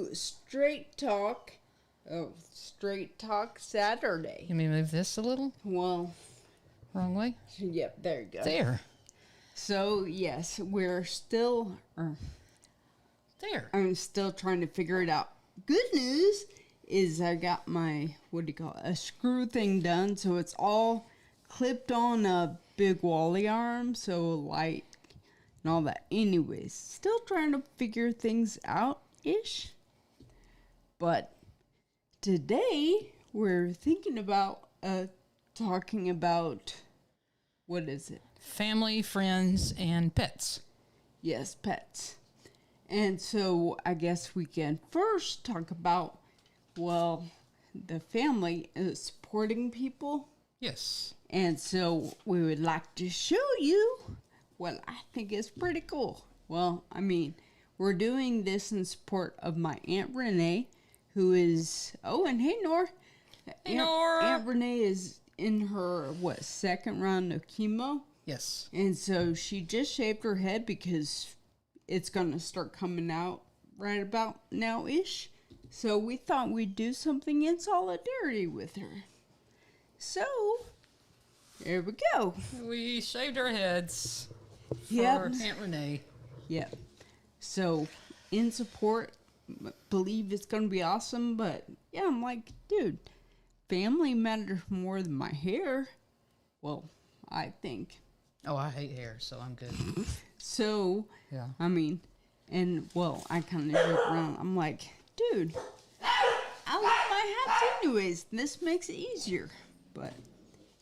to Straight Talk. Oh, Straight Talk Saturday. Let me move this a little. Well, wrong way. Yep, there you go. There. So yes, we're still. There. I'm still trying to figure it out. Good news is I got my a screw thing done, so it's all clipped on a big Wally arm, so light and all that. Anyways, still trying to figure things out ish. But today we're thinking about talking about what is it? Family, friends, and pets. Yes, pets. And so I guess we can first talk about, well, the family supporting people. Yes. And so we would like to show you what I think is pretty cool. Well, I mean, we're doing this in support of my Aunt Renee, who is, and hey, Nor. Hey, Nor. Aunt Renee is in her, second round of chemo? Yes. And so she just shaved her head because it's going to start coming out right about now-ish. So we thought we'd do something in solidarity with her. So, here we go. We shaved our heads for Yep. Aunt Renee. Yep. So, in support, believe it's going to be awesome. But, yeah, I'm like, dude, family matters more than my hair. Well, I think. Oh, I hate hair, so I'm good. So, Yeah. I mean, and, I kind of joke around. I'm like, dude, I like my hats anyways. This makes it easier. But,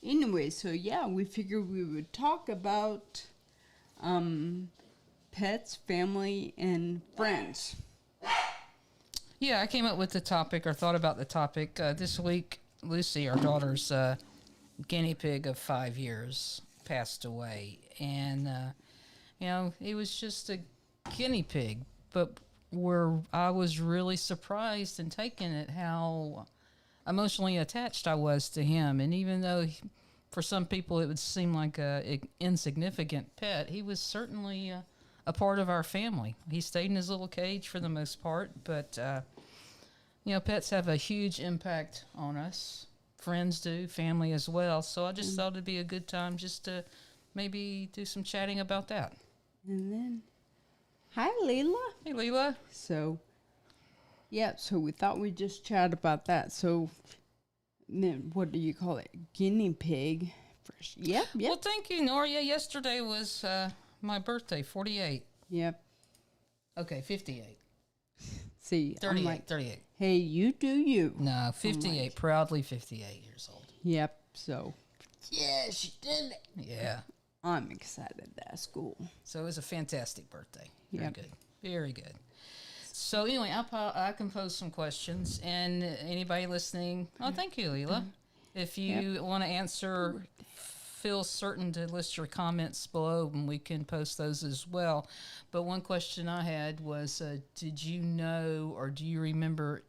anyway, so, yeah, we figured we would talk about pets, family, and friends. Yeah, I came up with the topic, or thought about the topic. This week, Lucy, our daughter's guinea pig of 5 years, passed away. And, it was just a guinea pig. But where I was really surprised and taken at how emotionally attached I was to him. And even though for some people it would seem like an insignificant pet, he was certainly a part of our family. He stayed in his little cage for the most part, but pets have a huge impact on us. Friends do, family as well. So I just thought it'd be a good time just to maybe do some chatting about that. And then, hi, Leela. Hey, Leela. So, yeah, so we thought we'd just chat about that. So, then what do you call it? Guinea pig. First. Yep. Well, thank you, Noria. Yesterday was my birthday, 48. Yep. Okay, 58. See, 38, I'm like, 38. hey, you do you. No, 58, like, proudly 58 years old. Yep, so, yeah, she did it. Yeah. I'm excited that's cool. So it was a fantastic birthday. Very Yep. good. Very good. So anyway, I composed some questions, and anybody listening, thank you, Leela. If you want to answer, feel certain to list your comments below, and we can post those as well. But one question I had was, did you know or do you remember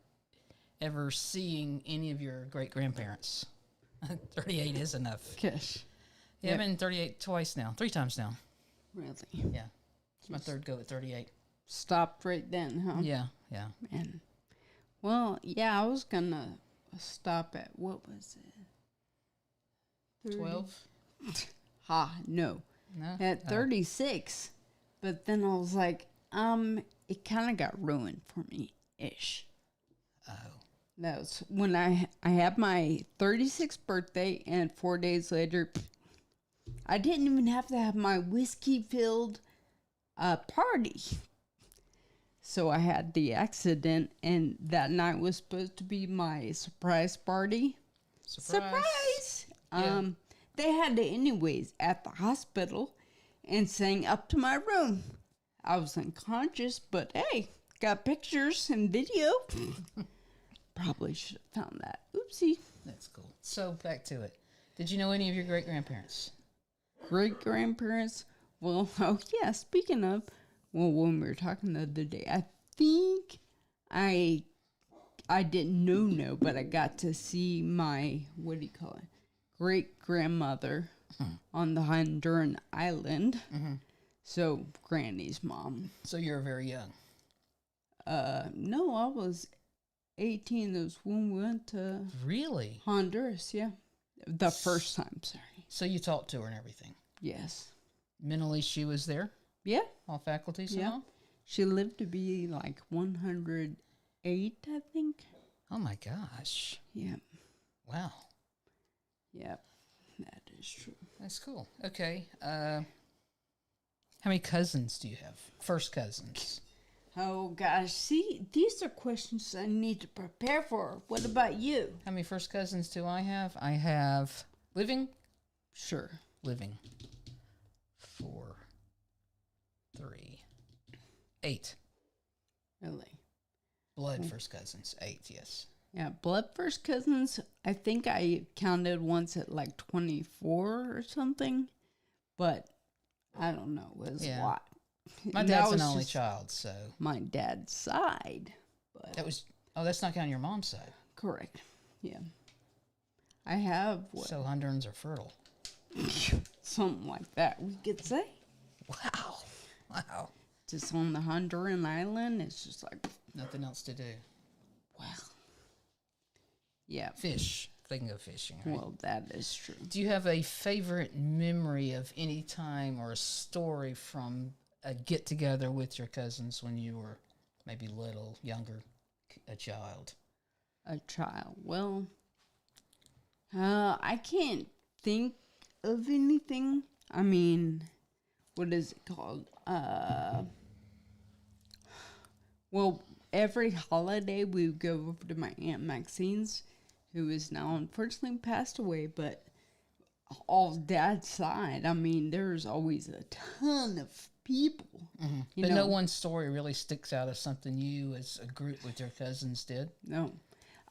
ever seeing any of your great-grandparents? 38 is enough. Gosh. Yeah, I've been 38 twice now, 3 times now. Really? Yeah. It's my third go at 38. Stopped right then, huh? Yeah. Man. Well, yeah, I was going to stop at, what was it? 12? No. No? At 36. But then I was like, it kind of got ruined for me-ish. Oh. That was when I had my 36th birthday, and 4 days later, I didn't even have to have my whiskey-filled party. So I had the accident, and that night was supposed to be my surprise party. Surprise! Yeah. They had it anyways at the hospital and sang up to my room. I was unconscious, but hey, got pictures and video. Probably should have found that. Oopsie. That's cool. So back to it. Did you know any of your great-grandparents? Great-grandparents? Well, yeah, speaking of, when we were talking the other day, I think I didn't know, but I got to see my, great-grandmother on the Honduran island. So, Granny's mom. So you were very young. No, I was 18. That was when we went to Really? Honduras, yeah. The first time, sorry. So you talked to her and everything. Yes. Mentally, she was there? Yeah. All faculties Yeah. and all? She lived to be like 108, I think. Oh my gosh. Yeah. Wow. Yep. That is true. That's cool. Okay. How many cousins do you have? First cousins. Oh gosh, see, these are questions I need to prepare for. What about you? How many first cousins do I have? I have living. Sure. Living. 4, 3, 8. Really? Blood first cousins. 8, yes. Yeah, blood first cousins. I think I counted once at like 24 or something, but I don't know. It was a lot. My And dad's that an was only just child, so my dad's side, but that was. Oh, that's not counting your mom's side. correct. Yeah, I have what So Hondurans are fertile. something like that we could say. Wow. Wow. Just on the Honduran island, it's just like Nothing else to do. wow. Yeah. Fish. They can go fishing, right? Well, that is true. Do you have a favorite memory of any time or a story from a get together with your cousins when you were maybe little, younger, a child? A child. Well, I can't think of anything. I mean, what is it called? Well, every holiday we would go over to my Aunt Maxine's, who is now unfortunately passed away, but all dad's side, I mean, there's always a ton of people. Mm-hmm. You But know, no one story really sticks out as something you as a group with your cousins did? no.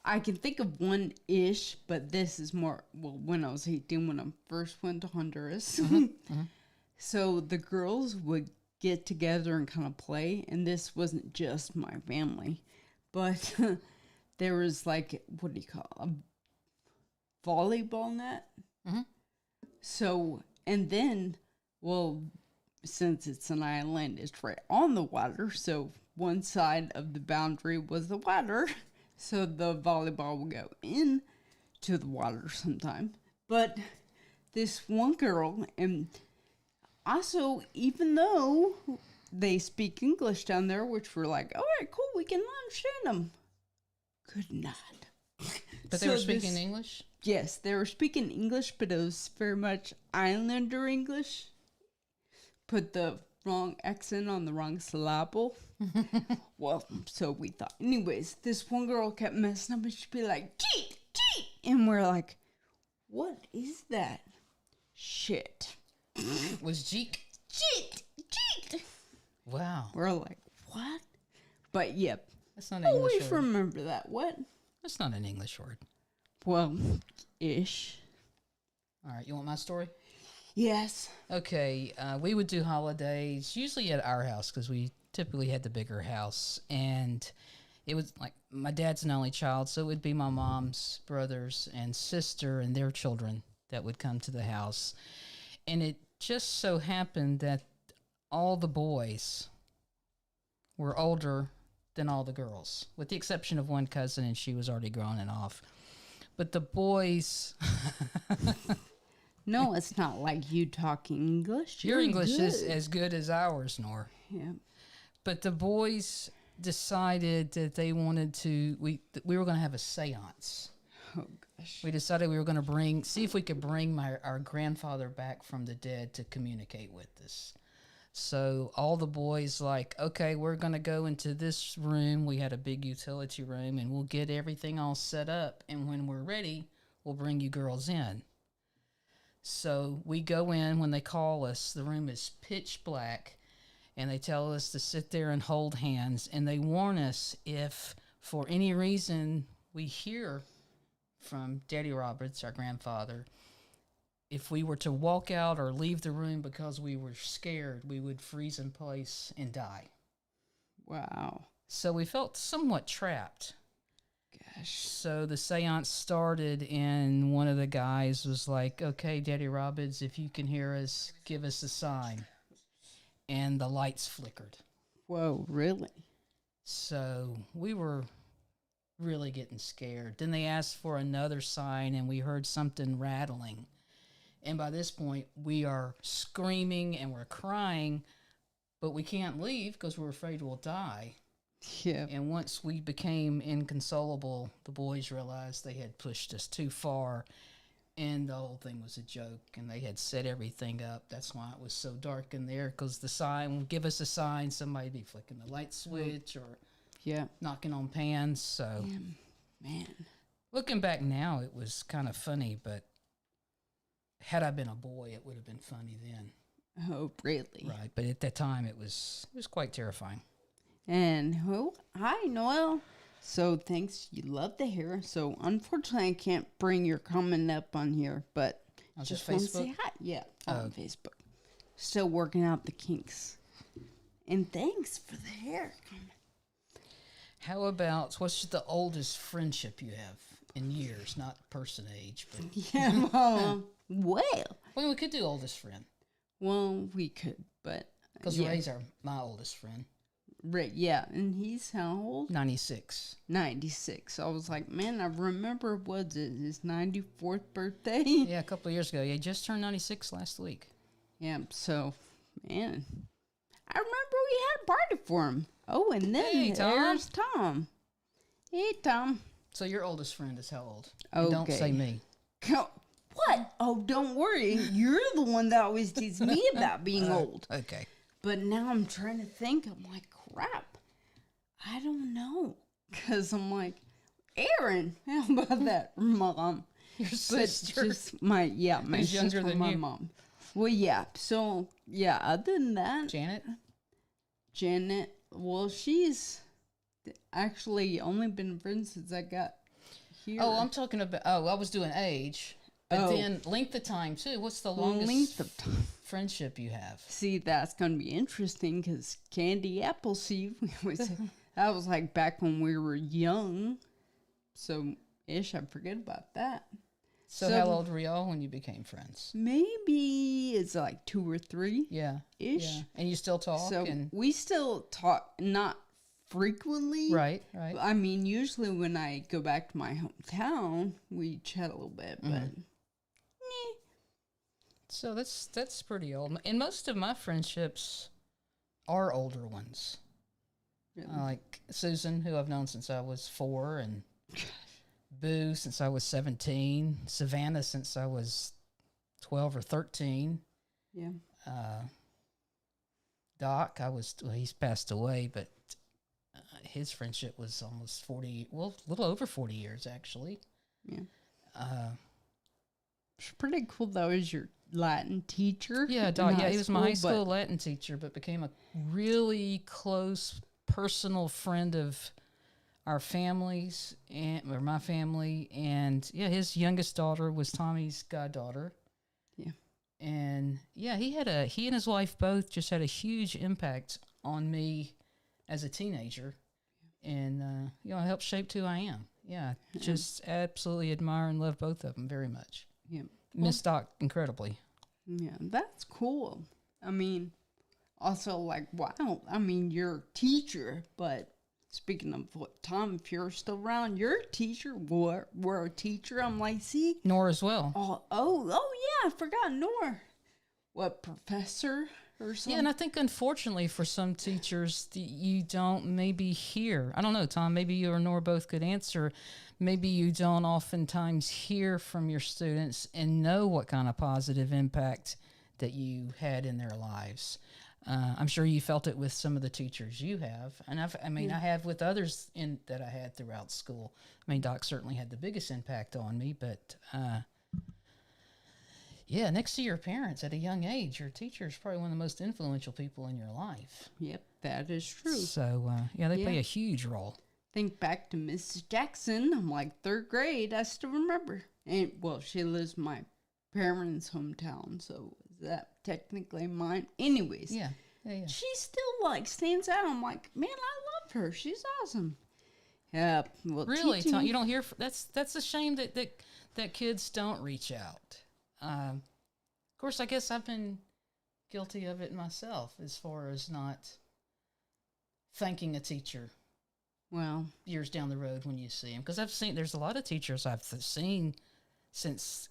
I can think of one-ish, but this is more, well, when I was 18, when I first went to Honduras. So the girls would get together and kind of play, and this wasn't just my family, but there was like, what do you call it? A volleyball net. Mhm. So, and then, well, since it's an island, it's right on the water, so one side of the boundary was the water. So the volleyball would go in to the water sometime. But this one girl, and also, even though they speak English down there, which we're like, all right, cool, we can understand them, could not. But they were speaking English? Yes, they were speaking English, but it was very much Islander English. Put the wrong accent on the wrong syllable. Well, so we thought. Anyways, this one girl kept messing up and she'd be like, cheat, cheat. And we're like, what is that? Shit. Was Jeek? Cheat, cheat. Wow. We're like, what? But yep. That's not an English Always word. remember that. What? That's not an English word. Well, ish. All right, you want my story? Yes. Okay, we would do holidays usually at our house because we typically had the bigger house, and it was like my dad's an only child, so it would be my mom's brothers and sister and their children that would come to the house, and it just so happened that all the boys were older than all the girls, with the exception of one cousin, and she was already grown and off. But the boys. No, it's not like you talking English. Your You're English is good. as good as ours, Nor. Yeah. But the boys decided that they wanted to. We were going to have a séance. Oh gosh. We decided we were going to see if we could bring our grandfather back from the dead to communicate with us. So all the boys like, okay, we're going to go into this room. We had a big utility room, and we'll get everything all set up. And when we're ready, we'll bring you girls in. So we go in. When they call us, the room is pitch black, and they tell us to sit there and hold hands. And they warn us if for any reason we hear from Daddy Roberts, our grandfather, if we were to walk out or leave the room because we were scared, we would freeze in place and die. Wow. So we felt somewhat trapped. Gosh. So the seance started, and one of the guys was like, okay, Daddy Roberts, if you can hear us, give us a sign. And the lights flickered. Whoa, really? So we were really getting scared. Then they asked for another sign, and we heard something rattling. And by this point, we are screaming and we're crying, but we can't leave because we're afraid we'll die. Yeah. And once we became inconsolable, the boys realized they had pushed us too far, and the whole thing was a joke, and they had set everything up. That's why it was so dark in there, because the sign would give us a sign, somebody would be flicking the light switch or Yeah. knocking on pans. So, Man. looking back now, it was kind of funny, but had I been a boy, it would have been funny then. Oh, really? Right. But at that time, it was quite terrifying. And hi, Noel. So thanks. You love the hair. So unfortunately, I can't bring your comment up on here, but On just Facebook? want to say hi. Yeah, on Facebook. Still working out the kinks. And thanks for the hair. How about, what's the oldest friendship you have in years? Not person age, but... Yeah, well, we could do oldest friend. well, we could, but Because yeah. Ray's my oldest friend. Right, yeah, and he's how old? 96. 96. I was like, man, I remember, was it his 94th birthday? Yeah, a couple of years ago. He just turned 96 last week. Yeah, so, man, I remember we had a party for him. Oh, and then Hey, Tom. there's Tom. Hey, Tom. So your oldest friend is how old? And don't Okay. say me. What? Oh, don't worry. You're the one that always teases me about being old. Okay. But now I'm trying to think. I'm like, crap. I don't know. Because I'm like, Aaron, how about that, Mom? Your But sister. just my Who's sister, younger than my you? mom. Well, yeah. So, yeah, other than that, Janet? Janet, well, she's actually only been friends since I got here. Oh, I'm talking about, I was doing age. But then length of time, too. What's the longest length of time. friendship you have? See, that's going to be interesting because Candy Appleseed, that was like back when we were young. So, I forget about that. So how old were y'all when you became friends? Maybe it's like 2 or 3. Yeah. Ish. Yeah. And you still talk? So and we still talk, not frequently. Right. I mean, usually when I go back to my hometown, we chat a little bit, but So that's pretty old. And most of my friendships are older ones. Really? Like Susan, who I've known since I was 4, and Boo since I was 17, Savannah since I was 12 or 13. yeah. Doc, he's passed away, but his friendship was almost 40, well, a little over 40 years, actually. Yeah. It's pretty cool, though, is your Latin teacher. Yeah, in Doc, high he was my high school, school Latin teacher, but became a really close personal friend of our families, or my family. And, yeah, his youngest daughter was Tommy's goddaughter. Yeah. And yeah, he and his wife both just had a huge impact on me as a teenager, and helped shape who I am. Yeah, just absolutely admire and love both of them very much. Yeah. Miss Doc incredibly. Yeah, that's cool. I mean, also, like, wow. I mean, you're a teacher, but speaking of what, Tom, if you're still around, you're a teacher. We're a teacher. I'm like, see? Nora as well. Oh, yeah, I forgot Nora. What, professor or something? Yeah, and I think unfortunately for some teachers, you don't maybe hear. I don't know, Tom, maybe you or Nora both could answer. Maybe you don't oftentimes hear from your students and know what kind of positive impact that you had in their lives. I'm sure you felt it with some of the teachers you have, and I have with others that I had throughout school. I mean, Doc certainly had the biggest impact on me, but yeah, next to your parents at a young age, your teacher is probably one of the most influential people in your life. Yep, that is true. So they play a huge role. Think back to Mrs. Jackson. I'm like 3rd grade. I still remember. And well, she lives in my parents' hometown, so is that technically mine? Anyways, Yeah. she still like stands out. I'm like, man, I love her. She's awesome. Yeah. Well, Really, teaching- Tom, you don't hear. That's a shame that kids don't reach out. Of course, I guess I've been guilty of it myself, as far as not thanking a teacher Well, years down the road when you see them. Because I've seen, there's a lot of teachers I've seen since,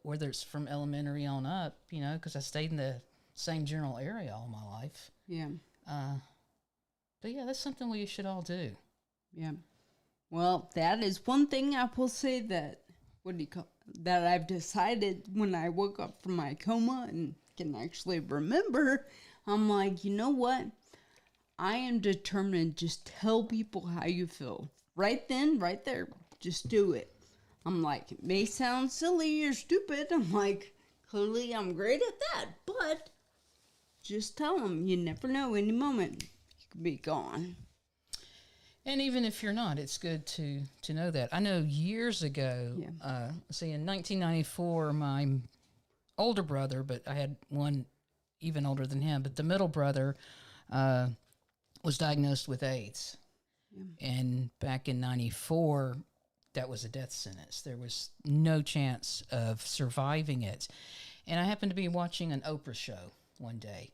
whether it's from elementary on up, because I stayed in the same general area all my life. yeah. But yeah, that's something we should all do. Yeah. Well, that is one thing I will say that, that I've decided when I woke up from my coma and can actually remember. I'm like, you know what? I am determined to just tell people how you feel. Right then, right there, just do it. I'm like, it may sound silly or stupid. I'm like, clearly I'm great at that, but just tell them. You never know, any moment you could be gone. And even if you're not, it's good to know that. I know years ago, say in 1994, my older brother, but I had one even older than him, but the middle brother was diagnosed with AIDS. Yeah. And back in 94, that was a death sentence. There was no chance of surviving it. And I happened to be watching an Oprah show one day,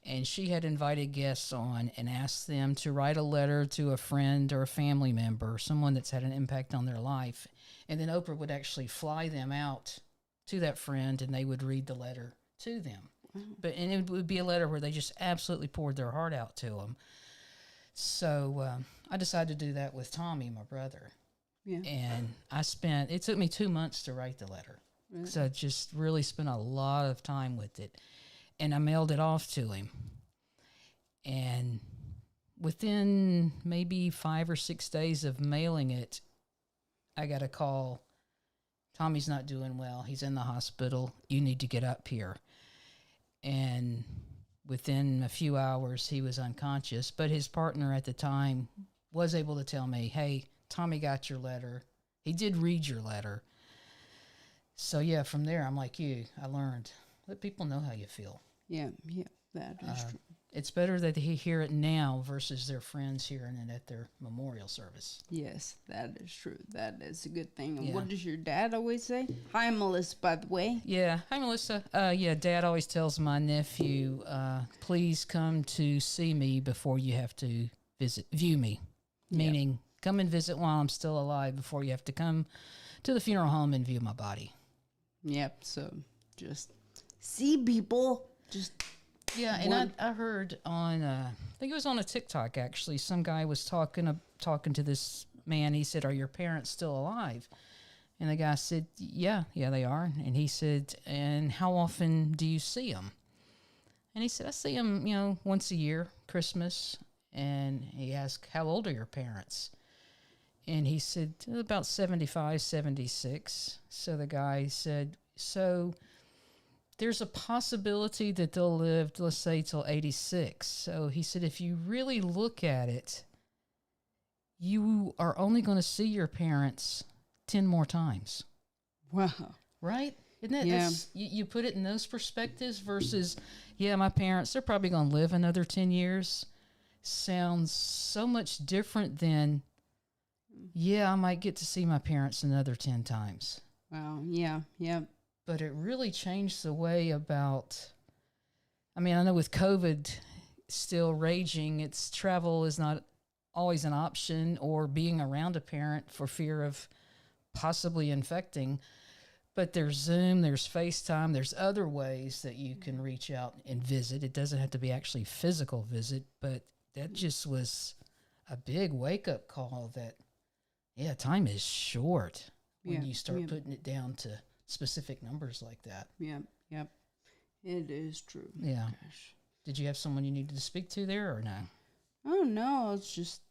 and she had invited guests on and asked them to write a letter to a friend or a family member, someone that's had an impact on their life. And then Oprah would actually fly them out to that friend, and they would read the letter to them. Mm-hmm. And it would be a letter where they just absolutely poured their heart out to them. So I decided to do that with Tommy, my brother. Yeah. And it took me 2 months to write the letter. Really? So I just really spent a lot of time with it. And I mailed it off to him. And within maybe 5 or 6 days of mailing it, I got a call. Tommy's not doing well. He's in the hospital. You need to get up here. And within a few hours, he was unconscious. But his partner at the time was able to tell me, hey, Tommy got your letter. He did read your letter. So, yeah, from there, I'm like you. I learned. Let people know how you feel. Yeah, that is true. It's better that they hear it now versus their friends hearing it at their memorial service. Yes, that is true. That is a good thing. And what does your dad always say? Hi, Melissa, by the way. Yeah, hi, Melissa. Dad always tells my nephew, please come to see me before you have to view me. Meaning, come and visit while I'm still alive before you have to come to the funeral home and view my body. Yep, so just see people. Yeah, and I heard on, I think it was on a TikTok actually, some guy was talking to this man. He said, are your parents still alive? And the guy said, yeah, they are. And he said, and how often do you see them? And he said, I see them, once a year, Christmas. And he asked, how old are your parents? And he said, about 75, 76. So the guy said, so there's a possibility that they'll live, let's say, till 86. So he said, if you really look at it, you are only going to see your parents 10 more times. Wow. Right? Isn't it? Yeah. You put it in those perspectives versus, my parents, they're probably going to live another 10 years. Sounds so much different than, I might get to see my parents another 10 times. Wow. Yeah. But it really changed the way about, I know with COVID still raging, travel is not always an option, or being around a parent for fear of possibly infecting. But there's Zoom, there's FaceTime, there's other ways that you can reach out and visit. It doesn't have to be actually physical visit, but that just was a big wake-up call that, time is short when you start putting it down to specific numbers like that. Yep. It is true. Yeah. Gosh. Did you have someone you needed to speak to there or no? Oh, no. It's just,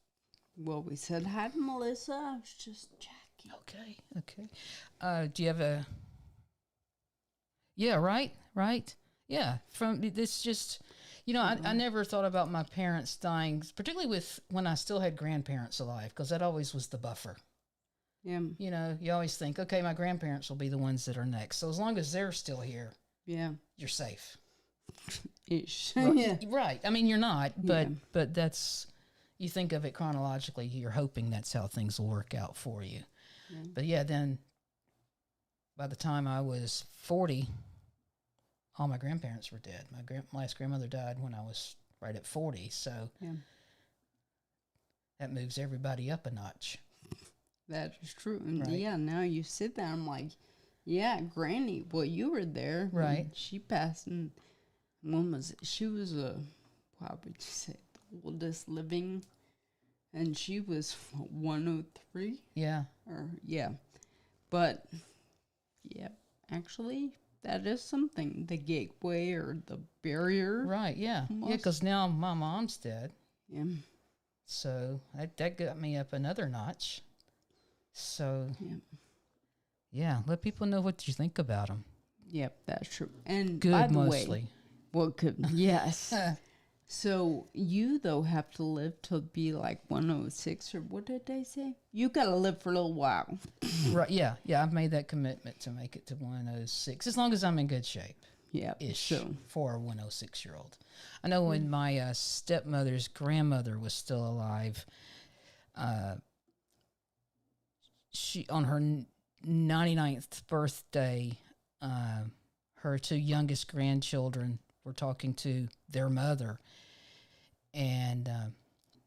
we said hi to Melissa. I was just checking. Okay. Do you have a... Yeah, right? Yeah. It's just... I never thought about my parents dying, particularly when I still had grandparents alive, because that always was the buffer. Yeah. You always think, okay, my grandparents will be the ones that are next. So as long as they're still here, you're safe. Ish. Right. You're not, but that's, you think of it chronologically, you're hoping that's how things will work out for you. Yeah. But then by the time I was 40, all my grandparents were dead. My last grandmother died when I was right at 40. So That moves everybody up a notch. That is true. And Right. yeah, now you sit there, I'm like, yeah, Granny, well, you were there. Right. When she passed, and when was it? She was how would you say, the oldest living, and she was 103, Yeah. or, yeah. But, yeah, actually, that is something. The gateway or the barrier. Right, yeah. Almost. Yeah, because now my mom's dead. Yeah. So that got me up another notch. So, Yeah. yeah, let people know what you think about them. Yep, that's true. And Good, by the mostly. way, well, good. Yes. So you though have to live to be like 106, or what did they say? You got to live for a little while. Right, yeah. I've made that commitment to make it to 106, as long as I'm in good shape. Yeah. Ish So for a 106-year-old. I know when my stepmother's grandmother was still alive, she on her 99th birthday, her two youngest grandchildren were talking to their mother, and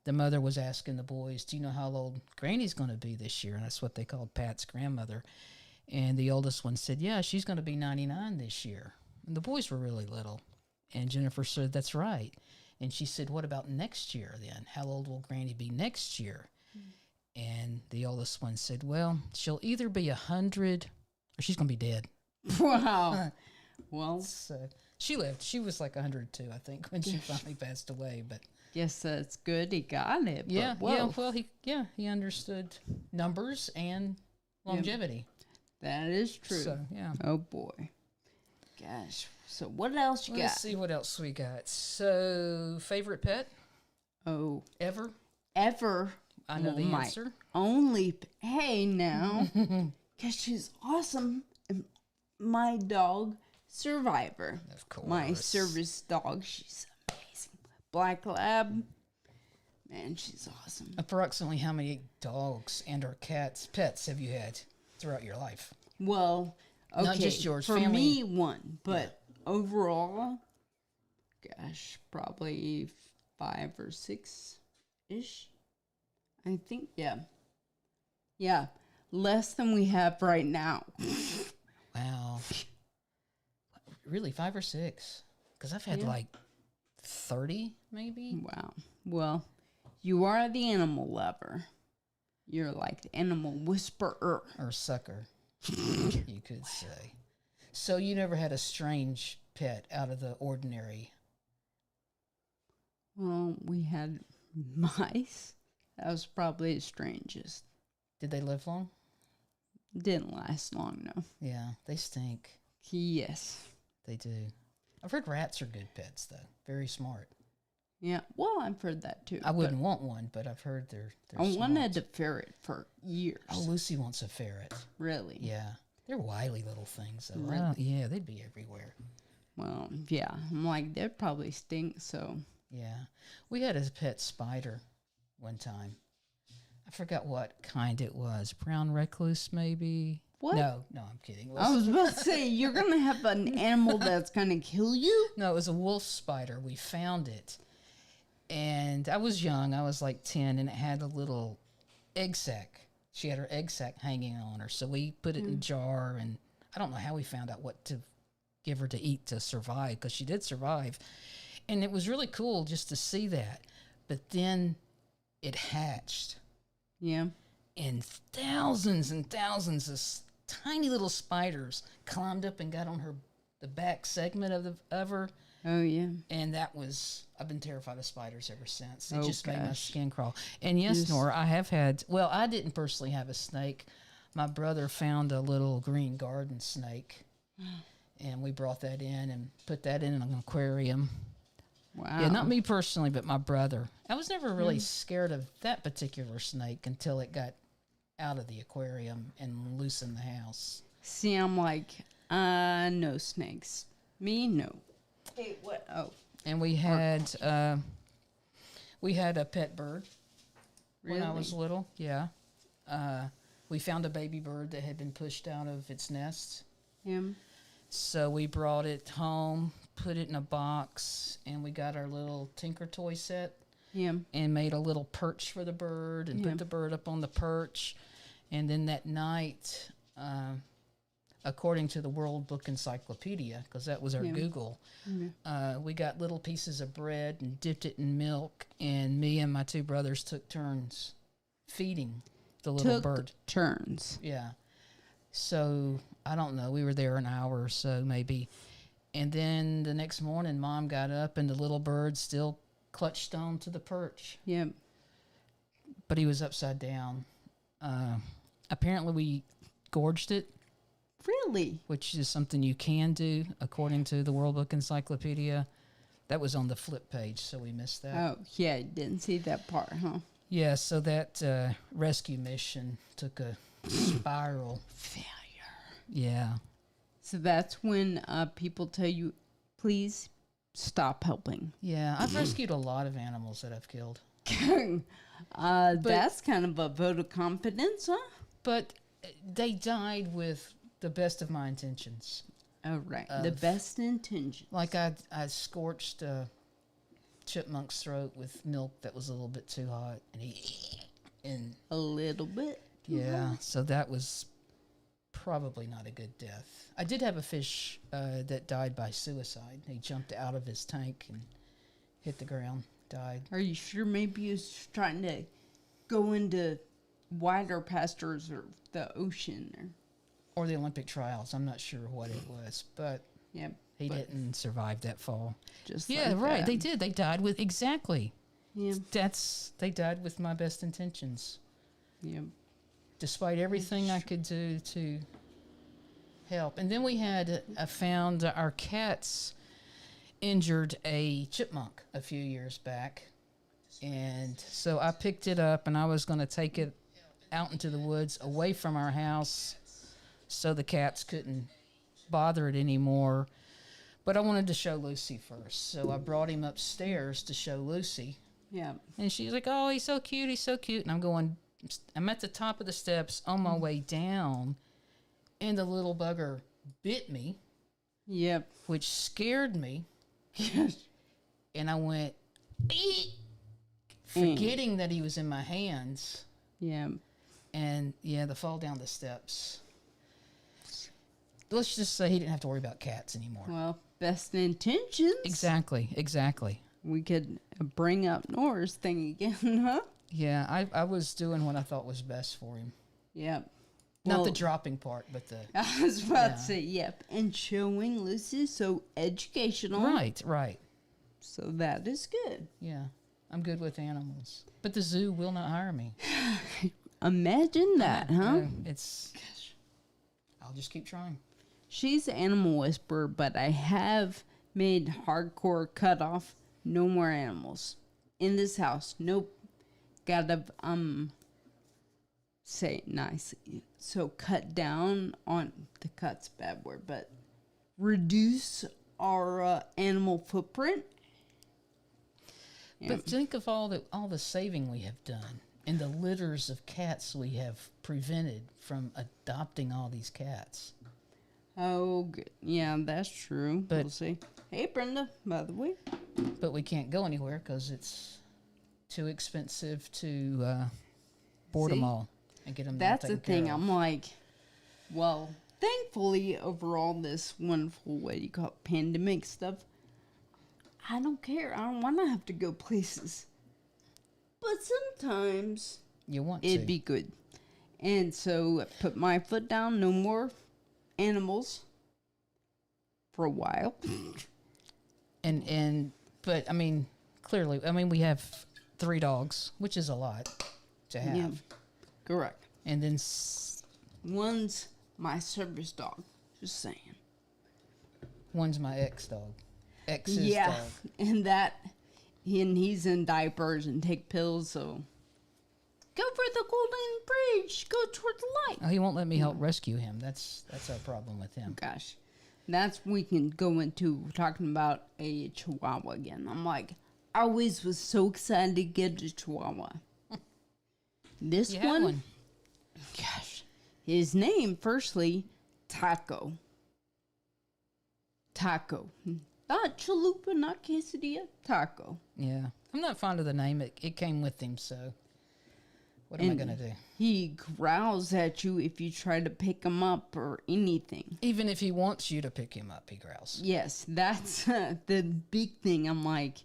the mother was asking the boys, "Do you know how old Granny's going to be this year?" And that's what they called Pat's grandmother. And the oldest one said, "Yeah, she's going to be 99 this year." And the boys were really little. And Jennifer said, "That's right." And she said, "What about next year then? How old will Granny be next year?" And the oldest one said, "Well, she'll either be 100 or she's going to be dead." wow. Well, So she lived. She was like 102, I think, when she finally passed away. But guess that's good. He got it. But yeah, whoa, well, he understood numbers and longevity. that is true. So yeah. Oh boy. Gosh. So what else you Let's got? see what else we got. So, favorite pet Oh, ever? ever. I know Well, the my answer. Only. Hey now. Because she's awesome. And my dog, Survivor. Of course. My service dog. She's amazing. Black Lab. Man, she's awesome. Approximately how many dogs and or pets have you had throughout your life? Well, okay. Not just yours, For family. me, one. But overall, gosh, probably 5 or 6-ish. I think, yeah. Yeah. Less than we have right now. Wow. Really, 5 or 6? Because I've had like 30, maybe. Wow. Well, you are the animal lover. You're like the animal whisperer. Or sucker, you could say. So you never had a strange pet out of the ordinary? Well, we had mice. That was probably the strangest. Did they live long? Didn't last long, no. Yeah, they stink. Yes. They do. I've heard rats are good pets, though. Very smart. Yeah. Well, I've heard that too. I wouldn't want one, but I've heard they're I smart. wanted a ferret for years. Oh, Lucy wants a ferret. Really? Yeah. They're wily little things, though. Really? Yeah, they'd be everywhere. Well, yeah. I'm like, they'd probably stink, so. Yeah. We had a pet spider one time. I forgot what kind it was. Brown recluse, maybe? What? No, I'm kidding. I was about to say, you're going to have an animal that's going to kill you? No, it was a wolf spider. We found it. And I was young. I was like 10, and it had a little egg sac. She had her egg sac hanging on her. So we put it in a jar, and I don't know how we found out what to give her to eat to survive, because she did survive. And it was really cool just to see that. But then it hatched, Yeah. and thousands of tiny little spiders climbed up and got on the back segment of her. Oh, yeah. And that was, I've been terrified of spiders ever since. It Oh, just made my gosh. skin crawl. And yes, Yes. Nora, I have had, well, I didn't personally have a snake. My brother found a little green garden snake, and we brought that in and put that in an aquarium. Wow. Yeah, not me personally, but my brother. I was never really scared of that particular snake until it got out of the aquarium and loose in the house. See, I'm like, no snakes. Me, no. Hey, what? Oh, And we had a pet bird when I was Really? little. Yeah, we found a baby bird that had been pushed out of its nest, him. so we brought it home, put it in a box, and we got our little Tinker toy set. Yeah. and made a little perch for the bird and Yeah. put the bird up on the perch. And then that night, according to the World Book Encyclopedia, because that was our Yeah. Google, we got little pieces of bread and dipped it in milk, and me and my two brothers took turns feeding the little bird. Turns. Yeah. So I don't know. We were there an hour or so, maybe. And then the next morning, Mom got up, and the little bird still clutched on to the perch, Yep. but he was upside down. Apparently, we gorged it, Really? which is something you can do according to the World Book Encyclopedia. That was on the flip page, so we missed that. Oh, yeah. Didn't see that part, huh? Yeah, so that rescue mission took a spiral. Failure. Yeah. So that's when people tell you, please stop helping. Yeah, I've rescued a lot of animals that I've killed. That's kind of a vote of confidence, huh? But they died with the best of my intentions. Oh, right. The best intention. Like I scorched a chipmunk's throat with milk that was a little bit too hot, and A little bit. yeah, so that was probably not a good death. I did have a fish that died by suicide. He jumped out of his tank and hit the ground, died. Are you sure maybe he was trying to go into wider pastures or the ocean? Or the Olympic trials. I'm not sure what it was, but Yeah. he but didn't survive that fall. Just Yeah, like right. that. They did. They died with exactly. Yeah. They died with my best intentions. Yeah. Despite everything I could do to help. And then we had found our cats injured a chipmunk a few years back. And so I picked it up, and I was going to take it out into the woods away from our house so the cats couldn't bother it anymore. But I wanted to show Lucy first. So I brought him upstairs to show Lucy. Yeah. And she's like, oh, he's so cute, he's so cute. And I'm at the top of the steps on my way down, and the little bugger bit me, Yep. which scared me. And I went, eek, forgetting that he was in my hands. Yeah. And yeah, the fall down the steps. Let's just say he didn't have to worry about cats anymore. Well, best intentions. Exactly. We could bring up Nora's thing again, huh? Yeah, I was doing what I thought was best for him. Yep. Not the Well, dropping part, but the... I was about Yeah. to say, yep. And showing Lucy so educational. Right. So that is good. Yeah, I'm good with animals. But the zoo will not hire me. Imagine that, huh? I'll just keep trying. She's an animal whisperer, but I have made hardcore cutoff. No more animals in this house. Nope. Gotta say it nicely. So cut down on the cut's a bad word, but reduce our animal footprint. Yeah. But think of all the saving we have done, and the litters of cats we have prevented from adopting all these cats. Oh, good. Yeah, that's true. But- We'll see. Hey, Brenda, by the way. But we can't go anywhere because it's too expensive to board them See? all and get them. That's the thing. I'm like, well, thankfully, over all this wonderful, what do you call it, pandemic stuff, I don't care. I don't want to have to go places. But sometimes You want it'd to. be good. And so I put my foot down. No more animals for a while. But I mean, clearly, we have 3 dogs, which is a lot to have. Yeah, correct. And then One's my service dog. Just saying. one's my ex-dog. Ex's Yeah, dog. and he's in diapers and take pills, so go for the golden bridge. Go toward the light. Oh, he won't let me help rescue him. That's our problem with him. Gosh, that's we can go into talking about a Chihuahua again. I'm like, I always was so excited to get a Chihuahua. This You have one. gosh, his name firstly, Taco. Taco, not chalupa, not quesadilla, Taco. Yeah. I'm not fond of the name. It came with him, so what am I going to do? He growls at you if you try to pick him up or anything. Even if he wants you to pick him up, he growls. Yes, that's the big thing. I'm like,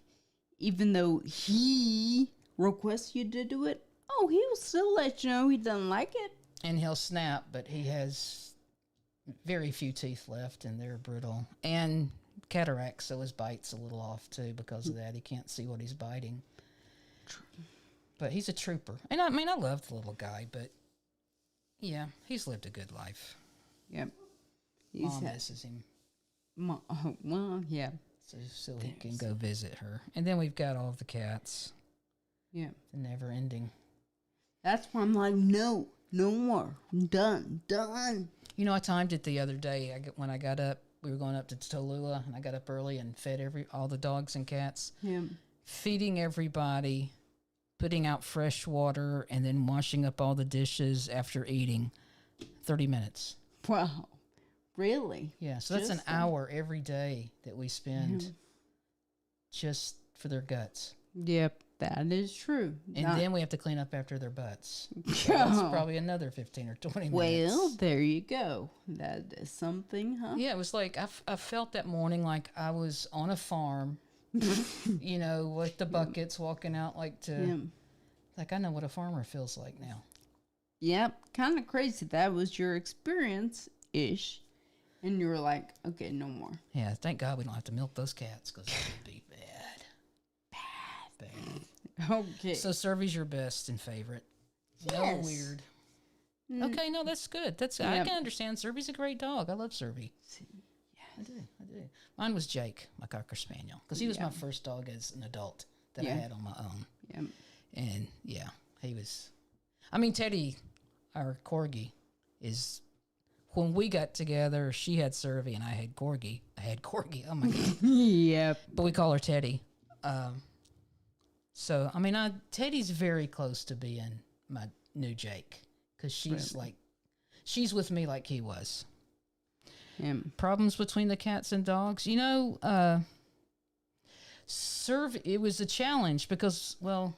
even though he requests you to do it, oh, he'll still let you know he doesn't like it. And he'll snap, but he has very few teeth left, and they're brittle. And cataracts, so his bite's a little off, too, because of that. He can't see what he's biting. But he's a trooper. And I mean, I love the little guy, but yeah, he's lived a good life. Yep. Mom misses him. Well, yeah. So he can go visit her. And then we've got all of the cats. Yeah. The never ending. That's why I'm like, no more. Done. You know, I timed it the other day. When I got up, we were going up to Tallulah, and I got up early and fed all the dogs and cats. Yeah. Feeding everybody, putting out fresh water, and then washing up all the dishes after eating. 30 minutes. Wow. Really? Yeah, so that's an hour every day that we spend just for their guts. Yep, that is true. And then we have to clean up after their butts. So that's probably another 15 or 20 minutes. Well, there you go. That is something, huh? Yeah, it was like I felt that morning like I was on a farm, you know, with the buckets walking out like I know what a farmer feels like now. Yep, kind of crazy. That was your experience-ish. And you were like, okay, no more. Yeah, thank God we don't have to milk those cats because that would be bad. Okay. So Survey's your best and favorite. Yes. No weird. Okay, no, that's good. I can understand. Survey's a great dog. I love Survey. Yeah, I do. Mine was Jake, my Cocker Spaniel, because he was my first dog as an adult that I had on my own. Yeah. And yeah, he was. I mean, Teddy, our corgi, is. When we got together, she had Survey and I had Corgi. Oh my God. Yep. But we call her Teddy. So, I mean, Teddy's very close to being my new Jake. Because she's with me like he was. Yeah. Problems between the cats and dogs. You know, it was a challenge because, well,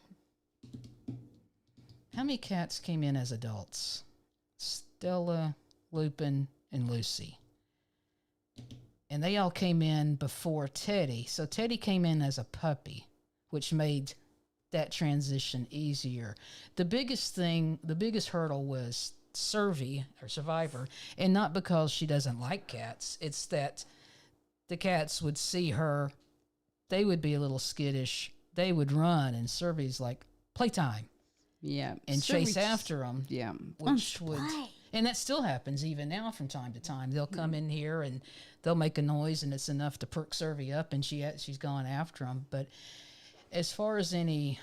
how many cats came in as adults? Stella, Lupin, and Lucy. And they all came in before Teddy. So Teddy came in as a puppy, which made that transition easier. The biggest hurdle was Survivor, and not because she doesn't like cats. It's that the cats would see her, they would be a little skittish, they would run, and Survey's like, playtime. Yeah. And chase after them. Yeah. Which would... And that still happens even now from time to time. They'll come in here and they'll make a noise, and it's enough to perk Survey up, and she's gone after them. But as far as anything,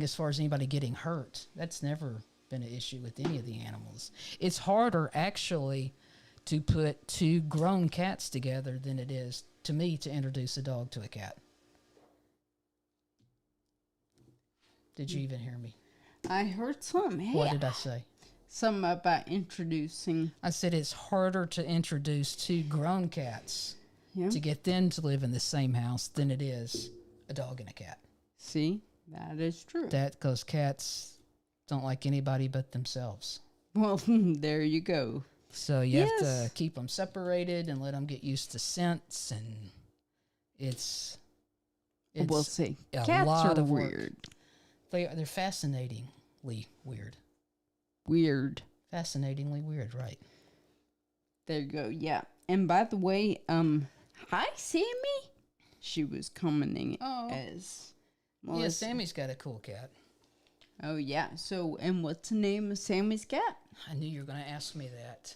as far as anybody getting hurt, that's never been an issue with any of the animals. It's harder, actually, to put two grown cats together than it is, to me, to introduce a dog to a cat. Did you even hear me? I heard some. Hey, What did I say? something about introducing. I said it's harder to introduce two grown cats to get them to live in the same house than it is a dog and a cat. See, that is true. That because cats don't like anybody but themselves. Well, there you go. So you have to keep them separated and let them get used to scents, and it's We'll see. a Cats lot are of work. weird. They're fascinatingly weird. Weird. Fascinatingly weird, right? There you go. Yeah. And by the way, hi Sammy. She was commenting as Melissa. Yeah, Sammy's got a cool cat. Oh yeah. So, and what's the name of Sammy's cat? I knew you were going to ask me that.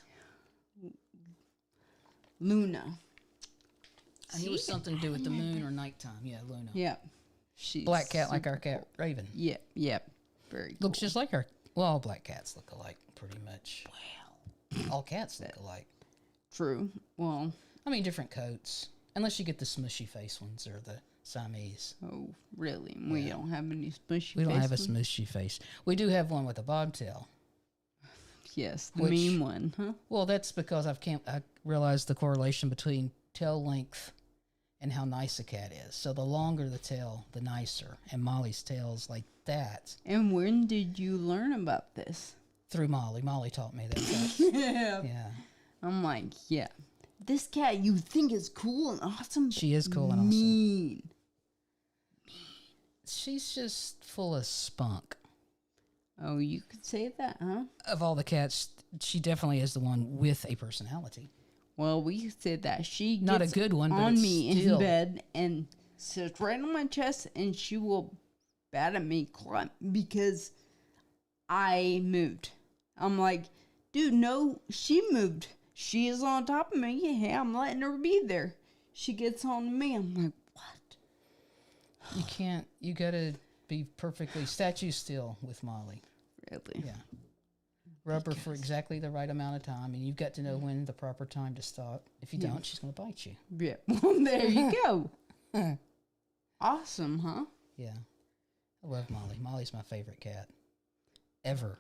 Luna. I knew it was something to do with the moon or nighttime. Yeah, Luna. Yeah. She's Black cat like our cat Raven. Yeah. Yeah. Very Looks just like our... Well, all black cats look alike, pretty much. Wow. All cats look alike. true. Well. I mean, different coats. Unless you get the smushy face ones or the Siamese. Oh, really? We don't have any smushy. We don't have a ones? smushy face. We do have one with a bobtail. Yes, the Which- mean one, huh? Well, that's because I realized the correlation between tail length and how nice a cat is. So the longer the tail, the nicer. And Molly's tail's like that. And when did you learn about this? Through Molly. Molly taught me that. Yeah. Yeah. I'm like, yeah. This cat you think is cool and awesome. She is cool and awesome. Mean. She's just full of spunk. Oh, you could say that, huh? Of all the cats, she definitely is the one with a personality. Well, we said that she gets Not a good one, but on it's me still... in bed and sits right on my chest, and she will bat at me because I moved. I'm like, dude, no, she moved. She is on top of me. Hey, I'm letting her be there. She gets on me. I'm like, what? You can't. You gotta be perfectly statue still with Molly. Really? Yeah. Rub her for exactly the right amount of time, and you've got to know when the proper time to stop. If you don't, she's going to bite you. Yeah. Well, there you go. Awesome, huh? Yeah. I love Molly. Molly's my favorite cat. Ever.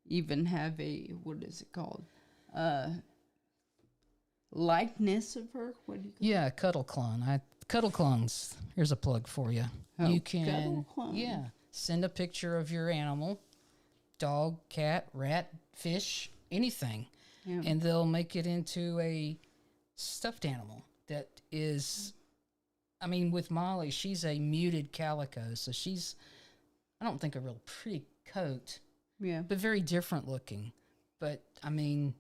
Even have a, what is it called? Likeness of her? What do you call Yeah, Cuddle Clone. Cuddle Clones. Here's a plug for you. Oh, You can, Cuddle Clone. yeah, send a picture of your animal, dog, cat, rat, fish, anything, Yeah. and they'll make it into a stuffed animal that is, I mean, with Molly, she's a muted calico, so she's, I don't think a real pretty coat, Yeah. but very different looking. But, I mean,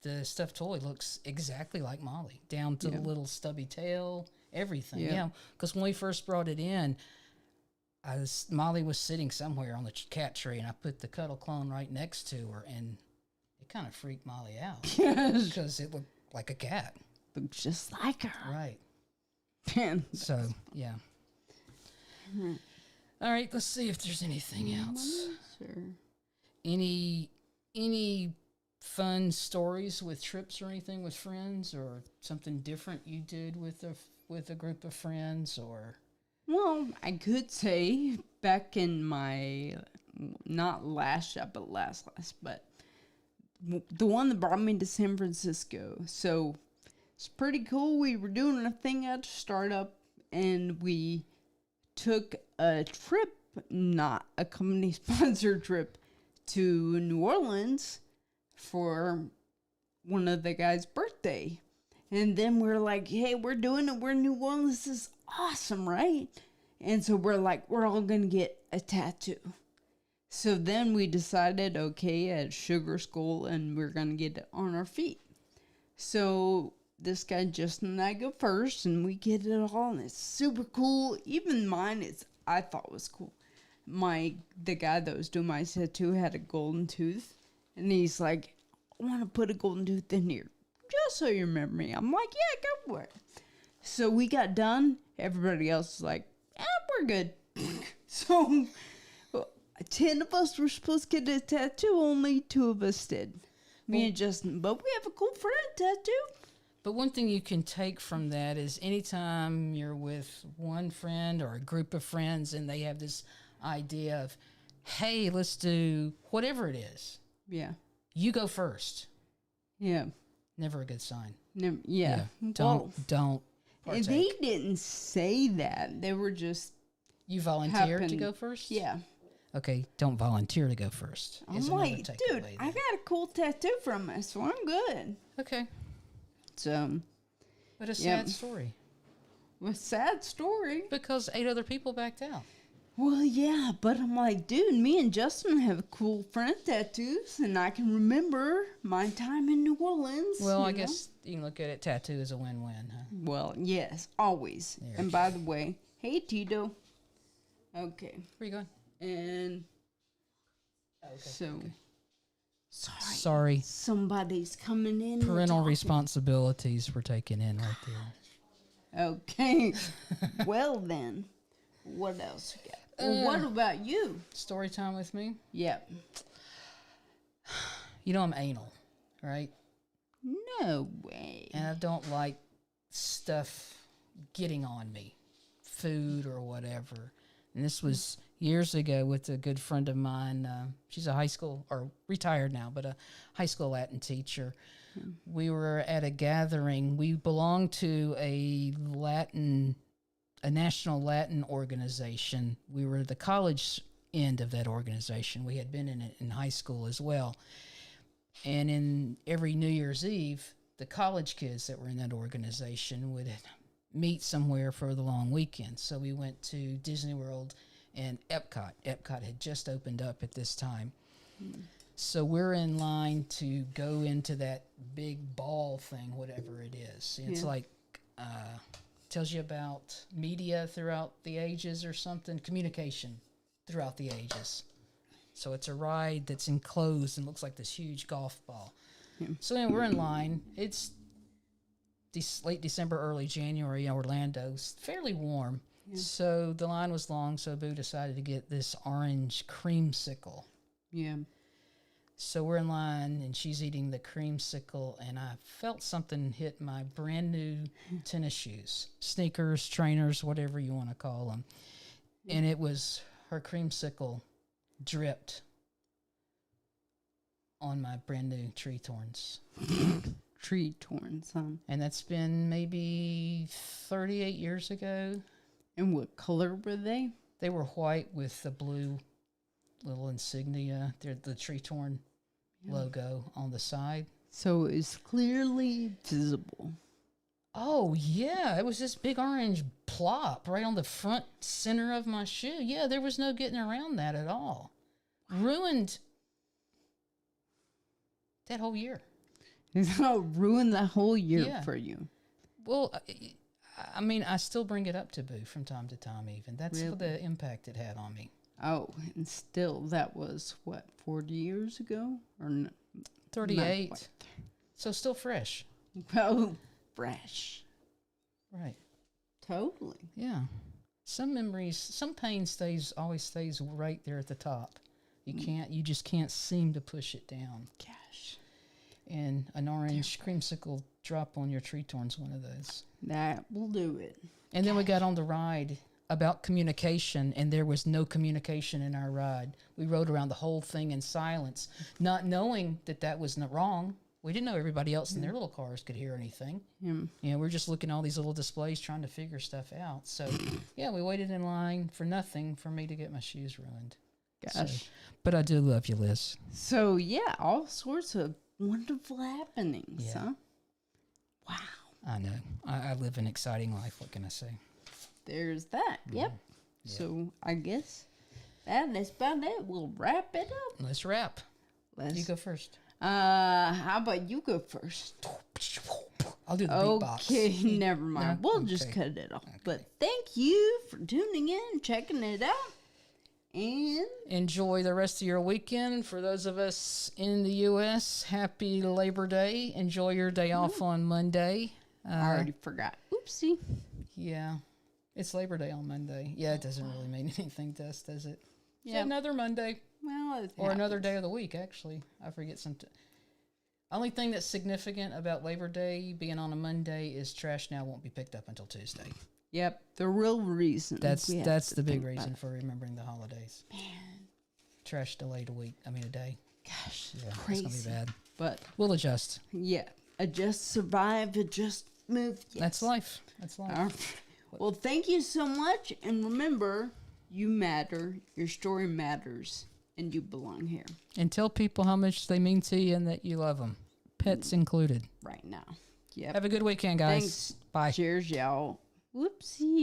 the stuffed toy looks exactly like Molly, down to the little stubby tail, everything. Yeah, because when we first brought it in, Molly was sitting somewhere on the cat tree, and I put the Cuddle Clone right next to her, and it kind of freaked Molly out because it looked like a cat. Looks just like her. Right. Man. So, yeah. All right, let's see if there's anything else. Sure. Any fun stories with trips or anything with friends, or something different you did with a group of friends, or? Well, I could say back in my, not last shop, but last, but the one that brought me to San Francisco. So it's pretty cool. We were doing a thing at startup, and we took a trip, not a company sponsored trip, to New Orleans for one of the guys' birthday. And then we're like, hey, we're doing it. We're in New Orleans. This is awesome, right? And so we're like, we're all going to get a tattoo. So then we decided, okay, at Sugar School, and we're going to get it on our feet. So this guy, Justin, and I go first, and we get it all, and it's super cool. Even mine, I thought was cool. The guy that was doing my tattoo had a golden tooth, and he's like, I want to put a golden tooth in here, just so you remember me. I'm like, yeah, go for it. So we got done. Everybody else was like, we're good. So 10 of us were supposed to get a tattoo. Only 2 of us did. Me and Justin. But we have a cool friend tattoo. But one thing you can take from that is anytime you're with one friend or a group of friends and they have this idea of, hey, let's do whatever it is. Yeah. You go first. Yeah. Never a good sign. Never, yeah. Don't partake. They didn't say that. They were just. You volunteered to go first? Yeah. Okay, don't volunteer to go first. I'm like, dude, I got a cool tattoo from it, so I'm good. Okay. So. But a sad story. A sad story. Because 8 other people backed out. Well, yeah, but I'm like, dude, me and Justin have cool friend tattoos, and I can remember my time in New Orleans. Well, I guess you can look at it, tattoo as a win-win, huh? Well, yes, always. There. And by the way, hey, Tito. Okay. Where you going? And okay. So, okay. Sorry. Somebody's coming in. Parental responsibilities were taken in right there. Okay. Well, then, what else you got? Well, what about you? Story time with me? Yep. You know I'm anal, right? No way. And I don't like stuff getting on me, food or whatever. And this was, years ago with a good friend of mine. She's a high school, or retired now, but a high school Latin teacher. We were at a gathering. We belonged to a national Latin organization. We were the college end of that organization. We had been in it in high school as well. And in every New Year's Eve, the college kids that were in that organization would meet somewhere for the long weekend. So we went to Disney World and Epcot. Epcot had just opened up at this time. So we're in line to go into that big ball thing, whatever it is. It's like, tells you about media throughout the ages or something, communication throughout the ages. So it's a ride that's enclosed and looks like this huge golf ball. So then we're in line. It's late December, early January in Orlando. It's fairly warm. So the line was long, so Boo decided to get this orange creamsicle. Yeah. So we're in line, and she's eating the creamsicle, and I felt something hit my brand new tennis shoes, sneakers, trainers, whatever you want to call them. And it was her creamsicle dripped on my brand new tree thorns. Tree torn, huh? And that's been maybe 38 years ago. And what color were they? They were white with the blue little insignia. They're the tree torn logo on the side. So it's clearly visible. Oh, yeah. It was this big orange plop right on the front center of my shoe. Yeah, there was no getting around that at all. Ruined that whole year. It's gonna ruin the whole year for you. Well, I mean, I still bring it up to Boo from time to time even. That's Really? the impact it had on me. Oh, and still, that was, what, 40 years ago? Or 38. So still fresh. Oh, fresh. Right. Totally. Yeah. Some memories, some pain always stays right there at the top. You just can't seem to push it down. Gosh. And an orange creamsicle drop on your tree thorn's one of those. That will do it. And then we got on the ride about communication, and there was no communication in our ride. We rode around the whole thing in silence, not knowing that was not wrong. We didn't know everybody else in their little cars could hear anything. We're just looking at all these little displays trying to figure stuff out. So, we waited in line for nothing for me to get my shoes ruined. Gosh. So, but I do love you, Liz. So, all sorts of wonderful happenings, huh? Wow. I know. I live an exciting life. What can I say? There's that. Yep. So, I guess that is about it. We'll wrap it up. Let's wrap. You go first. How about you go first? I'll do the beatbox. Okay, never mind. No? We'll just cut it off. Okay. But thank you for tuning in, checking it out. And enjoy the rest of your weekend. For those of us in the U.S., happy Labor Day. Enjoy your day off on Monday. I already forgot. Oopsie. Yeah. It's Labor Day on Monday. Yeah, it doesn't really mean anything to us, does it? Yeah. Another Monday. Well, or another day of the week, actually. I forget something. Only thing that's significant about Labor Day being on a Monday is trash now won't be picked up until Tuesday. Yep, the real reason. That's the big reason for remembering the holidays. Man. Trash delayed a day. Gosh, crazy. It's going to be bad. But we'll adjust. Yeah, adjust, survive, adjust, move. Yes. That's life. That's life. Well, thank you so much. And remember, you matter, your story matters, and you belong here. And tell people how much they mean to you and that you love them. Pets included. Right now. Yep. Have a good weekend, guys. Thanks. Bye. Cheers, y'all. Whoopsie.